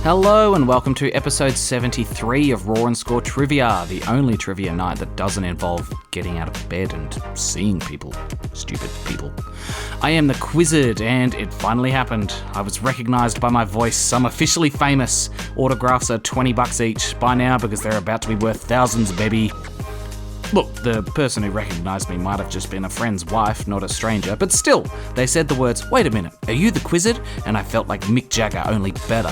Hello and welcome to episode 73 of Raw and Score Trivia, the only trivia night that doesn't involve getting out of bed and seeing people. Stupid people. I am the Quizzard, and it finally happened. I was recognised by my voice. I'm officially famous. Autographs are $20 each by now because they're about to be worth thousands, baby. Look, the person who recognised me might have just been a friend's wife, not a stranger, but still, they said the words, "Wait a minute, are you the Quizzard?" And I felt like Mick Jagger, only better.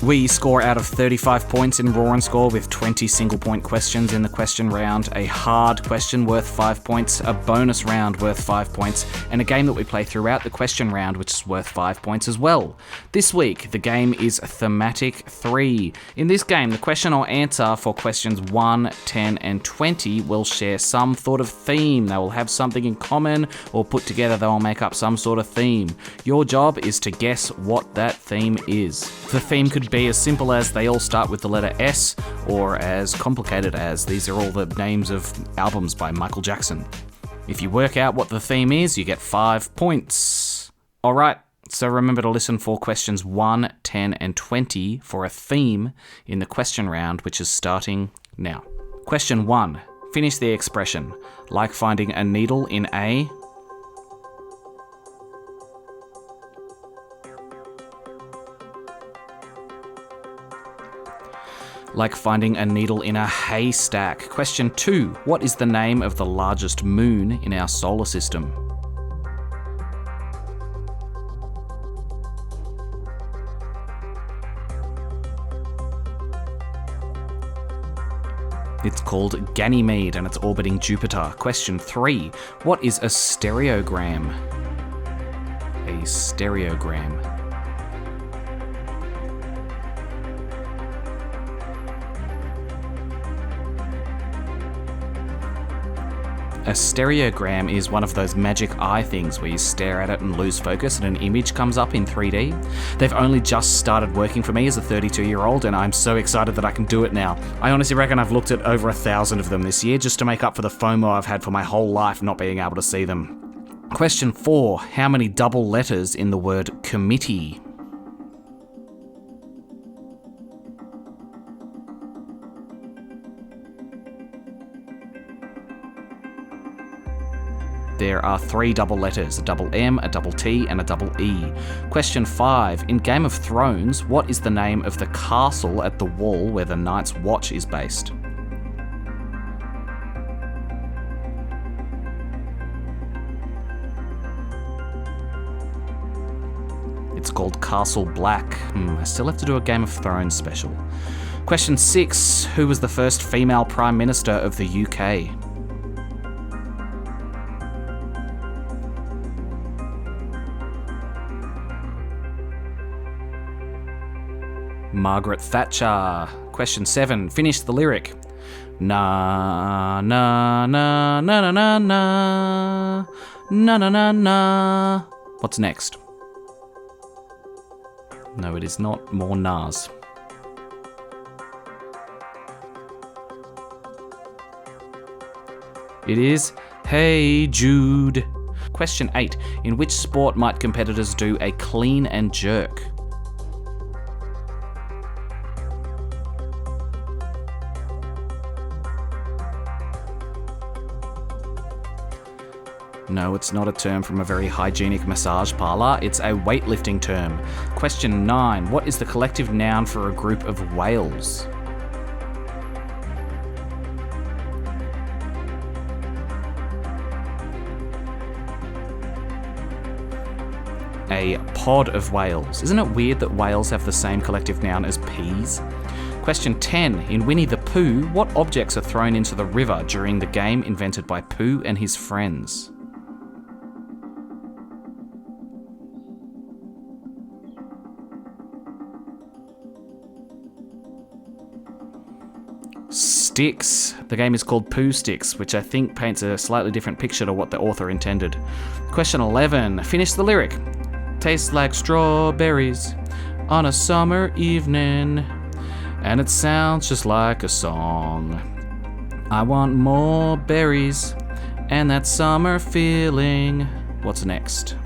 We score out of 35 points in Raw and Score with 20 single-point questions in the question round, a hard question worth 5 points, a bonus round worth 5 points, and a game that we play throughout the question round which is worth 5 points as well. This week, the game is Thematic 3. In this game, the question or answer for questions 1, 10, and 20 will share some sort of theme. They will have something in common, or put together they will make up some sort of theme. Your job is to guess what that theme is. The theme could be as simple as they all start with the letter S, or as complicated as these are all the names of albums by Michael Jackson. If you work out what the theme is, you get 5 points. Alright, so remember to listen for questions 1, 10, and 20 for a theme in the question round, which is starting now. Question 1. Finish the expression. Like finding a needle in a... Like finding a needle in a haystack. Question 2. What is the name of the largest moon in our solar system? It's called Ganymede and it's orbiting Jupiter. Question 3. What is a stereogram? A stereogram. A stereogram is one of those magic eye things where you stare at it and lose focus and an image comes up in 3D. They've only just started working for me as a 32-year-old and I'm so excited that I can do it now. I honestly reckon I've looked at over 1,000 of them this year just to make up for the FOMO I've had for my whole life not being able to see them. Question 4. How many double letters in the word committee? There are 3 double letters, a double M, a double T, and a double E. Question 5. In Game of Thrones, what is the name of the castle at the wall where the Night's Watch is based? It's called Castle Black. I still have to do a Game of Thrones special. Question 6. Who was the first female Prime Minister of the UK? Margaret Thatcher. Question 7. Finish the lyric. Na na na na na na na na na na na. What's next? No, it is not more nas. It is Hey Jude. Question 8. In which sport might competitors do a clean and jerk? No, it's not a term from a very hygienic massage parlour, it's a weightlifting term. Question 9. What is the collective noun for a group of whales? A pod of whales. Isn't it weird that whales have the same collective noun as peas? Question 10. In Winnie the Pooh, what objects are thrown into the river during the game invented by Pooh and his friends? Sticks. The game is called Pooh Sticks, which I think paints a slightly different picture to what the author intended. Question 11. Finish the lyric. Tastes like strawberries on a summer evening, and it sounds just like a song. I want more berries and that summer feeling. What's next?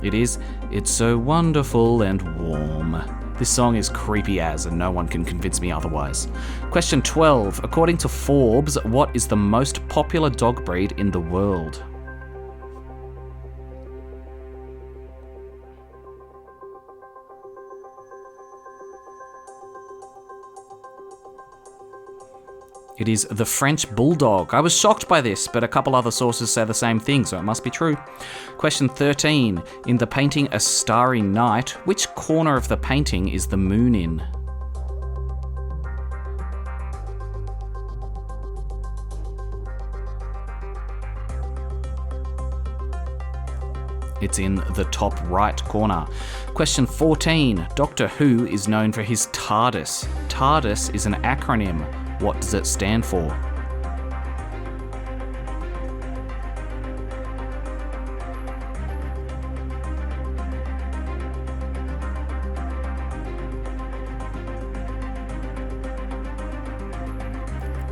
It is It's So Wonderful and Warm. This song is creepy as, and no one can convince me otherwise. Question 12. According to Forbes, what is the most popular dog breed in the world? It is the French Bulldog. I was shocked by this, but a couple other sources say the same thing, so it must be true. Question 13. In the painting A Starry Night, which corner of the painting is the moon in? It's in the top right corner. Question 14. Doctor Who is known for his TARDIS. TARDIS is an acronym. What does it stand for?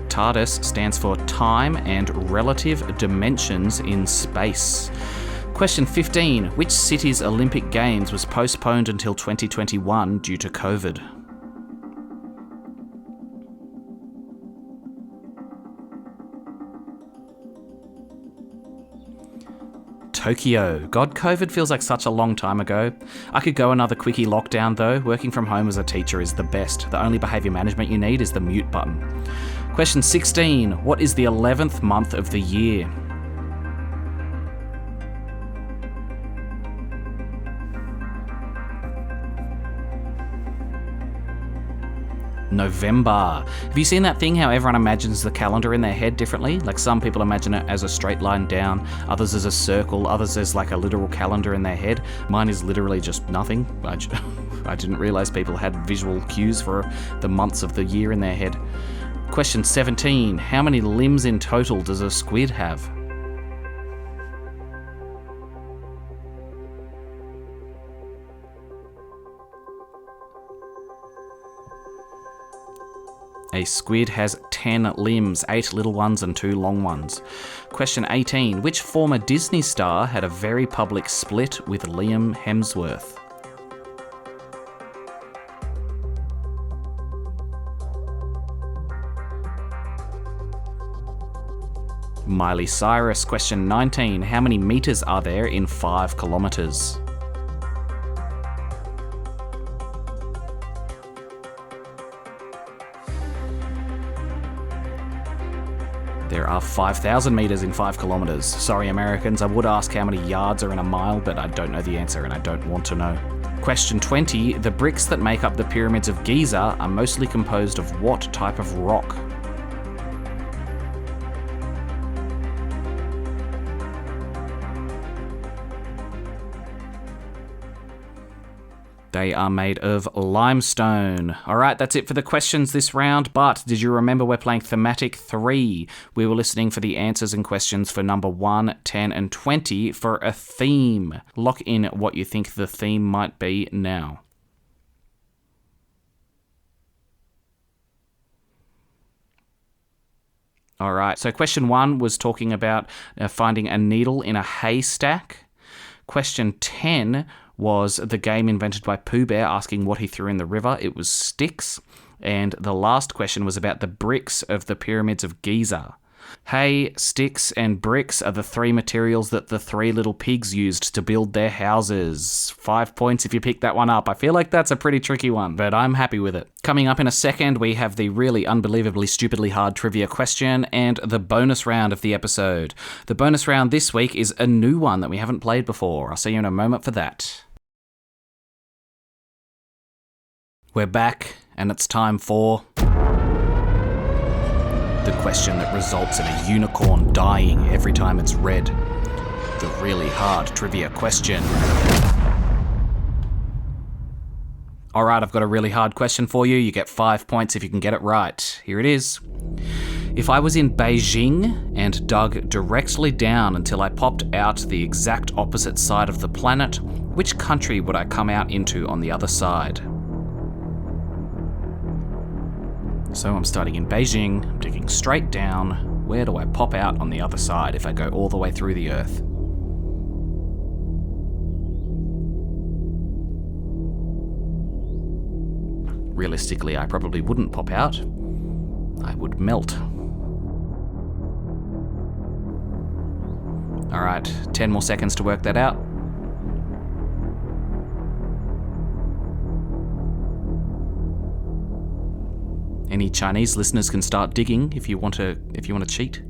TARDIS stands for Time and Relative Dimensions in Space. Question 15. Which city's Olympic Games was postponed until 2021 due to COVID? Tokyo. God, COVID feels like such a long time ago. I could go another quickie lockdown though. Working from home as a teacher is the best. The only behaviour management you need is the mute button. Question 16. What is the 11th month of the year? November. Have you seen that thing how everyone imagines the calendar in their head differently? Like some people imagine it as a straight line down, others as a circle, others as like a literal calendar in their head. Mine is literally just nothing. I didn't realise people had visual cues for the months of the year in their head. Question 17. How many limbs in total does a squid have? A squid has 10 limbs, 8 little ones and 2 long ones. Question 18. Which former Disney star had a very public split with Liam Hemsworth? Miley Cyrus. Question 19. How many meters are there in 5 kilometers? There are 5,000 meters in 5 kilometers. Sorry, Americans, I would ask how many yards are in a mile, but I don't know the answer and I don't want to know. Question 20. The bricks that make up the pyramids of Giza are mostly composed of what type of rock? They are made of limestone. All right, that's it for the questions this round, but did you remember we're playing Thematic 3? We were listening for the answers and questions for number 1, 10, and 20 for a theme. Lock in what you think the theme might be now. All right, so question 1 was talking about finding a needle in a haystack. Question 10 was the game invented by Pooh Bear asking what he threw in the river. It was sticks. And the last question was about the bricks of the pyramids of Giza. Hay, sticks, and bricks are the 3 materials that the 3 little pigs used to build their houses. 5 points if you pick that one up. I feel like that's a pretty tricky one, but I'm happy with it. Coming up in a second, we have the really unbelievably stupidly hard trivia question and the bonus round of the episode. The bonus round this week is a new one that we haven't played before. I'll see you in a moment for that. We're back, and it's time for the question that results in a unicorn dying every time it's read. The really hard trivia question. Alright, I've got a really hard question for you. You get 5 points if you can get it right. Here it is. If I was in Beijing and dug directly down until I popped out the exact opposite side of the planet, which country would I come out into on the other side? So I'm starting in Beijing, I'm digging straight down. Where do I pop out on the other side if I go all the way through the Earth? Realistically, I probably wouldn't pop out. I would melt. Alright, 10 more seconds to work that out. Any Chinese listeners can start digging if you want to cheat.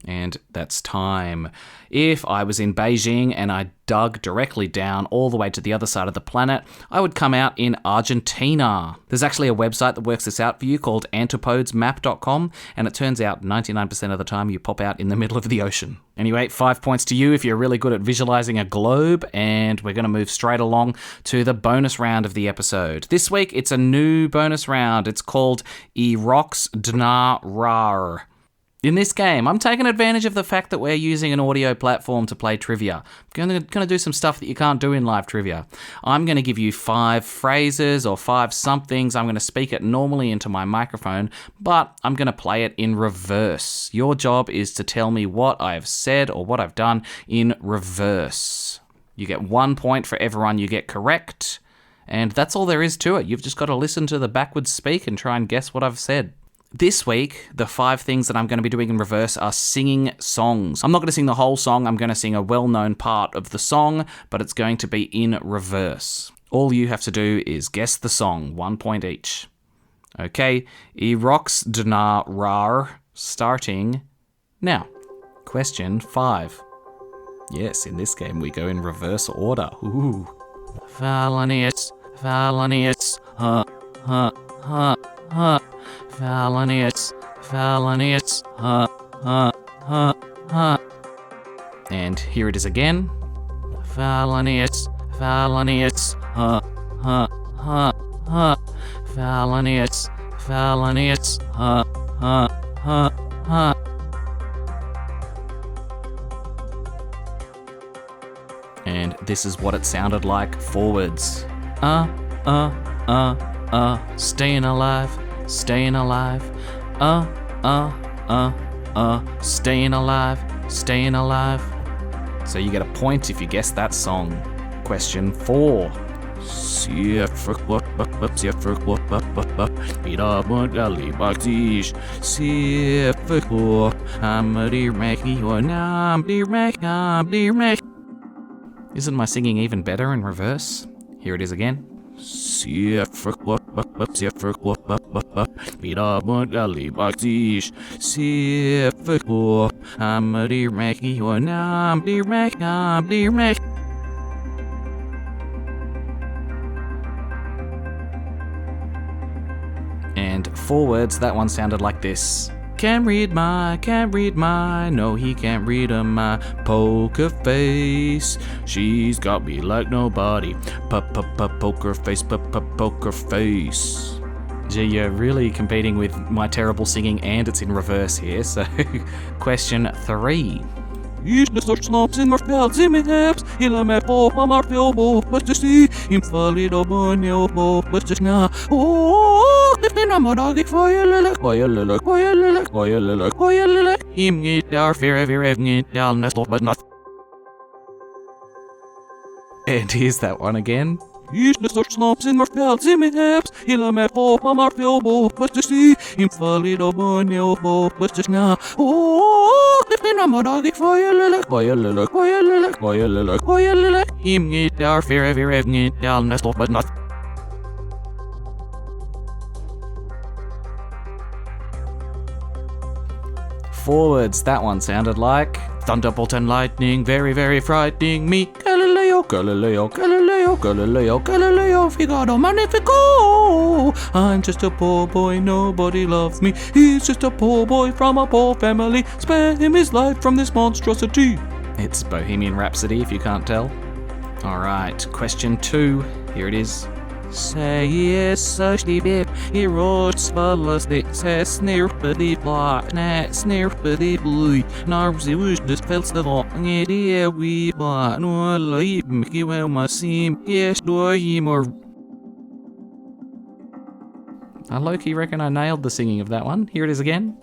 And that's time. If I was in Beijing and I dug directly down all the way to the other side of the planet, I would come out in Argentina. There's actually a website that works this out for you called antipodsmap.com, and it turns out 99% of the time you pop out in the middle of the ocean. Anyway, 5 points to you if you're really good at visualizing a globe, and we're going to move straight along to the bonus round of the episode. This week, it's a new bonus round. It's called Erox Dna Rar. In this game, I'm taking advantage of the fact that we're using an audio platform to play trivia. I'm going to do some stuff that you can't do in live trivia. I'm going to give you 5 phrases or 5 somethings. I'm going to speak it normally into my microphone, but I'm going to play it in reverse. Your job is to tell me what I've said or what I've done in reverse. You get 1 point for everyone you get correct, and that's all there is to it. You've just got to listen to the backwards speak and try and guess what I've said. This week, the 5 things that I'm going to be doing in reverse are singing songs. I'm not going to sing the whole song, I'm going to sing a well-known part of the song, but it's going to be in reverse. All you have to do is guess the song, 1 point each. Okay, Erox Dna Rar, starting now. Question 5. Yes, in this game we go in reverse order. Ooh. Felonious, felonious, felonious, felonious, And here it is again. Felonious, felonious, felonious, felonious, And this is what it sounded like forwards. Staying alive, staying alive, staying alive, staying alive. So you get a point if you guess that song. Question 4. Isn't my singing even better in reverse? Here it is again. And forwards, that one sounded like this. Can't read my, no he can't read my poker face. She's got me like nobody, poker face, poker face. Gee, you're really competing with my terrible singing and it's in reverse here, so question 3. In And here's that one again. Forwards, that one sounded like thunderbolt and lightning, very, very frightening me. Galileo, Galileo, Galileo, Galileo, Galileo, Figaro, Magnifico. I'm just a poor boy, nobody loves me. He's just a poor boy from a poor family. Spare him his life from this monstrosity. It's Bohemian Rhapsody, if you can't tell. Alright, question 2. Here it is. Say yes, such the bit, he wrote spells that says snirpity black, nat snirpity blue, narves it was the spells the long idea we bought, no life, Mickey well must seem, yes, do him or. I low-key reckon I nailed the singing of that one. Here it is again.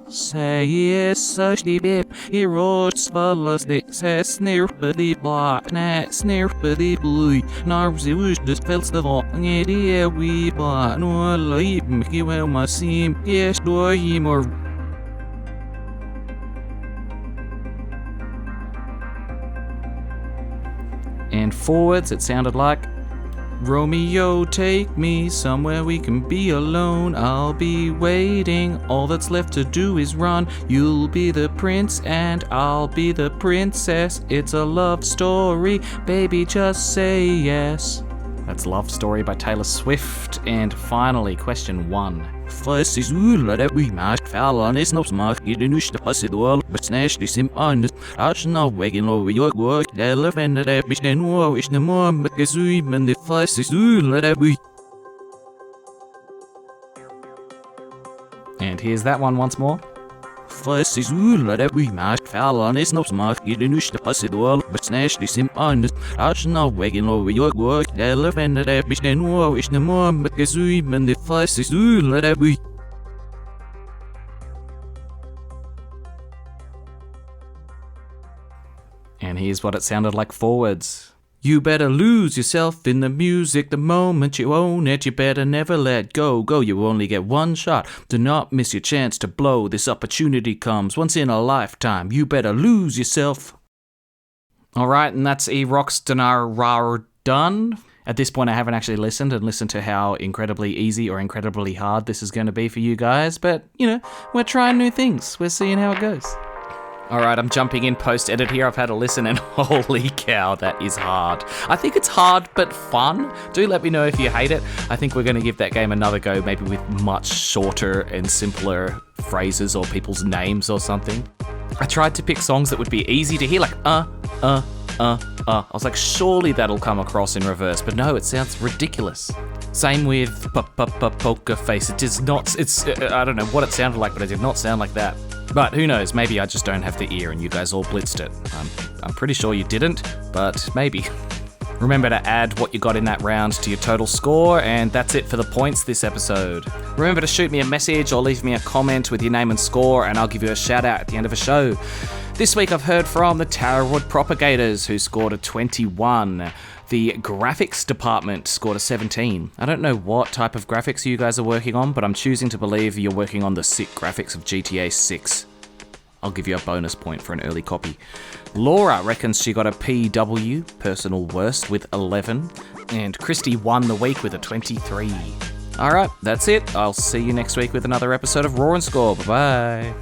Say yes, such the bip, he roars follows the says snirpity black, nat snirpity blue, narves the wish the spells the long idea we bought no light, Mickey well my seam, yes, do him or. And forwards, it sounded like, Romeo, take me somewhere we can be alone. I'll be waiting, all that's left to do is run. You'll be the prince and I'll be the princess. It's a love story, baby, just say yes. That's Love Story by Taylor Swift. And finally, question 1. First is that we must fall on his nose mark, you didn't the pussy wall, but snatch this him on it. I should not waking over your work, the elephant that we can war, is the more, but the sweep and the first is that we. And here's that one once more. First is that we must fall on his nose mark, you didn't the pussy wall, but snatch this him on it. I should not waking over your work, the elephant that we can war, is the more, but the sweep and the first is that we. And here's what it sounded like forwards. You better lose yourself in the music the moment you own it. You better never let go. You only get one shot. Do not miss your chance to blow. This opportunity comes once in a lifetime. You better lose yourself. Alright, and that's E-Rock's Dinar done. At this point, I haven't actually listened to how incredibly easy or incredibly hard this is going to be for you guys. But, we're trying new things. We're seeing how it goes. Alright, I'm jumping in post-edit here. I've had a listen and holy cow, that is hard. I think it's hard but fun. Do let me know if you hate it. I think we're going to give that game another go, maybe with much shorter and simpler phrases or people's names or something. I tried to pick songs that would be easy to hear, like I was like, surely that'll come across in reverse, but no, it sounds ridiculous. Same with Poker Face. It does not, I don't know what it sounded like, but it did not sound like that. But who knows, maybe I just don't have the ear and you guys all blitzed it. I'm pretty sure you didn't, but maybe. Remember to add what you got in that round to your total score, and that's it for the points this episode. Remember to shoot me a message or leave me a comment with your name and score, and I'll give you a shout out at the end of a show. This week I've heard from the Towerwood Propagators, who scored a 21. The graphics department scored a 17. I don't know what type of graphics you guys are working on, but I'm choosing to believe you're working on the sick graphics of GTA 6. I'll give you a bonus point for an early copy. Laura reckons she got a PW, personal worst, with 11. And Christy won the week with a 23. Alright, that's it. I'll see you next week with another episode of Raw and Score. Bye-bye.